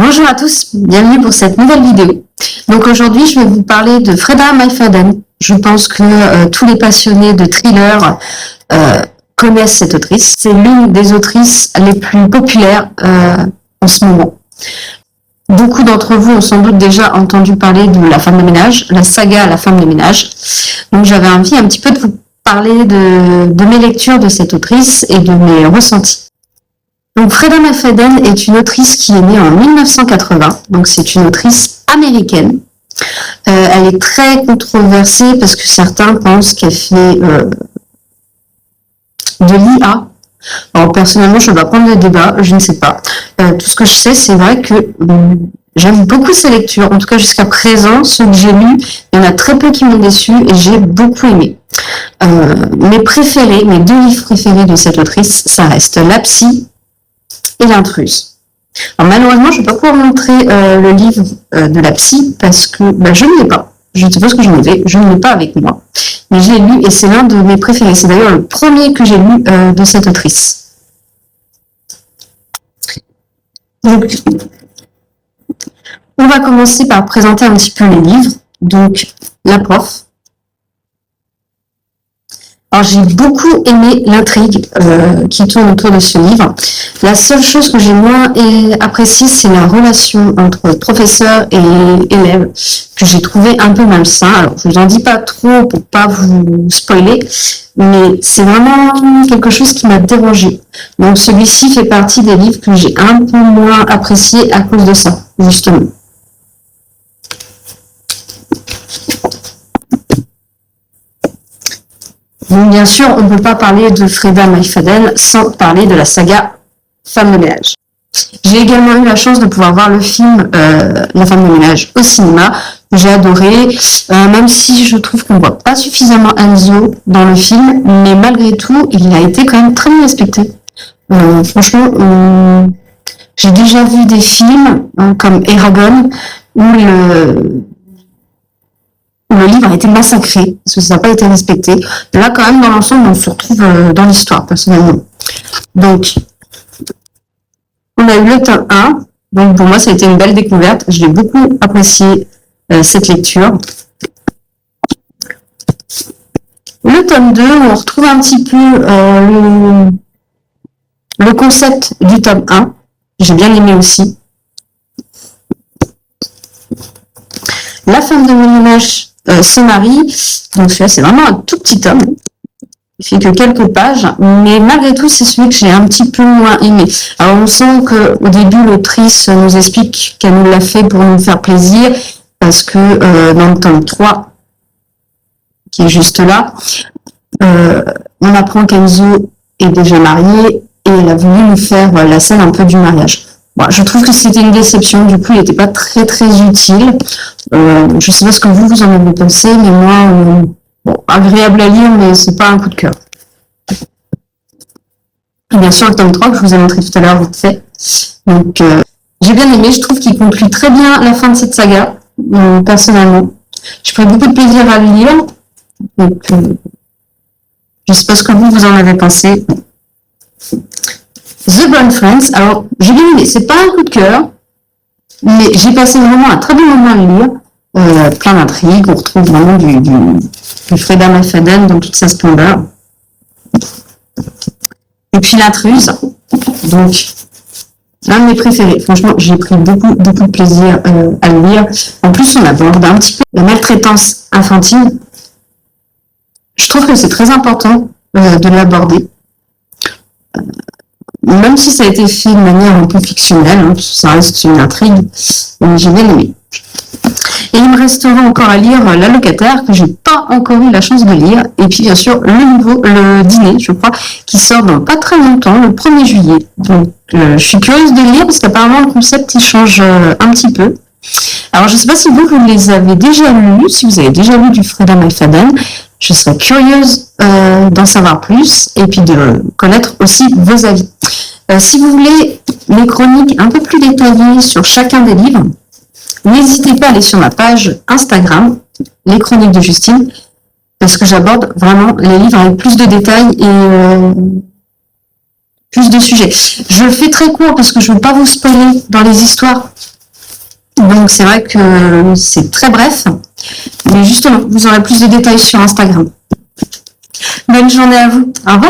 Bonjour à tous, bienvenue pour cette nouvelle vidéo. Donc aujourd'hui, je vais vous parler de Freda McFadden. Je pense que tous les passionnés de thriller connaissent cette autrice. C'est l'une des autrices les plus populaires en ce moment. Beaucoup d'entre vous ont sans doute déjà entendu parler de La femme de ménage, la saga La femme de ménage. Donc j'avais envie un petit peu de vous parler de mes lectures de cette autrice et de mes ressentis. Donc Freda McFadden est une autrice qui est née en 1980, donc c'est une autrice américaine. Elle est très controversée parce que certains pensent qu'elle fait de l'IA. Alors personnellement, je ne vais pas prendre le débat, je ne sais pas. Tout ce que je sais, c'est vrai que j'aime beaucoup ses lectures. En tout cas, jusqu'à présent, ceux que j'ai lus, il y en a très peu qui m'ont déçu et j'ai beaucoup aimé. Mes préférés, mes deux livres préférés de cette autrice, ça reste La Psy et L'intruse. Alors malheureusement, je ne vais pas pouvoir montrer le livre de La Psy parce que je ne l'ai pas. Je ne sais pas ce que j'en ai, je ne l'ai pas avec moi. Mais je l'ai lu et c'est l'un de mes préférés. C'est d'ailleurs le premier que j'ai lu de cette autrice. Donc, on va commencer par présenter un petit peu les livres. Donc, La prof. Alors, j'ai beaucoup aimé l'intrigue qui tourne autour de ce livre. La seule chose que j'ai moins appréciée, c'est la relation entre professeur et élève, que j'ai trouvé un peu malsain. Alors, je vous en dis pas trop pour pas vous spoiler, mais c'est vraiment quelque chose qui m'a dérangée. Donc, celui-ci fait partie des livres que j'ai un peu moins apprécié à cause de ça, justement. Donc, bien sûr, on ne peut pas parler de Freda McFadden sans parler de la saga Femme de ménage. J'ai également eu la chance de pouvoir voir le film La femme de ménage au cinéma, que j'ai adoré, même si je trouve qu'on ne voit pas suffisamment Enzo dans le film, mais malgré tout, il a été quand même très bien respecté. Franchement, j'ai déjà vu des films comme Eragon, où le livre a été massacré, parce que ça n'a pas été respecté. Là, quand même, dans l'ensemble, on se retrouve dans l'histoire, personnellement. Donc, on a eu le tome 1. Donc, pour moi, ça a été une belle découverte. Je l'ai beaucoup apprécié, cette lecture. Le tome 2, on retrouve un petit peu le concept du tome 1. J'ai bien aimé aussi. La femme de ménage se marie, donc celui-là c'est vraiment un tout petit tome, il fait que quelques pages, mais malgré tout c'est celui que j'ai un petit peu moins aimé. Alors on sent qu'au début l'autrice nous explique qu'elle nous l'a fait pour nous faire plaisir, parce que dans le tome 3, qui est juste là, on apprend qu'Enzo est déjà marié et elle a voulu nous faire la scène un peu du mariage. Bon, je trouve que c'était une déception, du coup il n'était pas très utile. Je ne sais pas ce que vous en avez pensé, mais moi, agréable à lire, mais c'est pas un coup de cœur. Et bien sûr, le tome 3 que je vous ai montré tout à l'heure, vite fait. Donc, j'ai bien aimé, je trouve qu'il conclut très bien la fin de cette saga, personnellement. J'ai pris beaucoup de plaisir à le lire. Donc, je ne sais pas ce que vous en avez pensé. The Bond Friends, alors j'ai bien aimé, c'est pas un coup de cœur, mais j'ai passé vraiment un très bon moment à le lire, plein d'intrigues, on retrouve vraiment du Freda McFadden dans toute sa splendeur. Et puis L'intruse, donc l'un de mes préférés, franchement j'ai pris beaucoup de plaisir à le lire. En plus on aborde un petit peu la maltraitance infantile, je trouve que c'est très important de l'aborder. Même si ça a été fait de manière un peu fictionnelle, hein, ça reste une intrigue, j'ai bien aimé. Et il me restera encore à lire La locataire, que j'ai pas encore eu la chance de lire, et puis bien sûr le dîner, je crois, qui sort dans pas très longtemps, le 1er juillet. Donc je suis curieuse de lire, parce qu'apparemment le concept il change un petit peu. Alors je sais pas si vous les avez déjà lus, si vous avez déjà lu du Freda McFadden, je serais curieuse d'en savoir plus, et puis de connaître aussi vos avis. Si vous voulez mes chroniques un peu plus détaillées sur chacun des livres, n'hésitez pas à aller sur ma page Instagram, les chroniques de Justine, parce que j'aborde vraiment les livres avec plus de détails et plus de sujets. Je le fais très court parce que je ne veux pas vous spoiler dans les histoires. Donc c'est vrai que c'est très bref, mais justement, vous aurez plus de détails sur Instagram. Bonne journée à vous. Au revoir.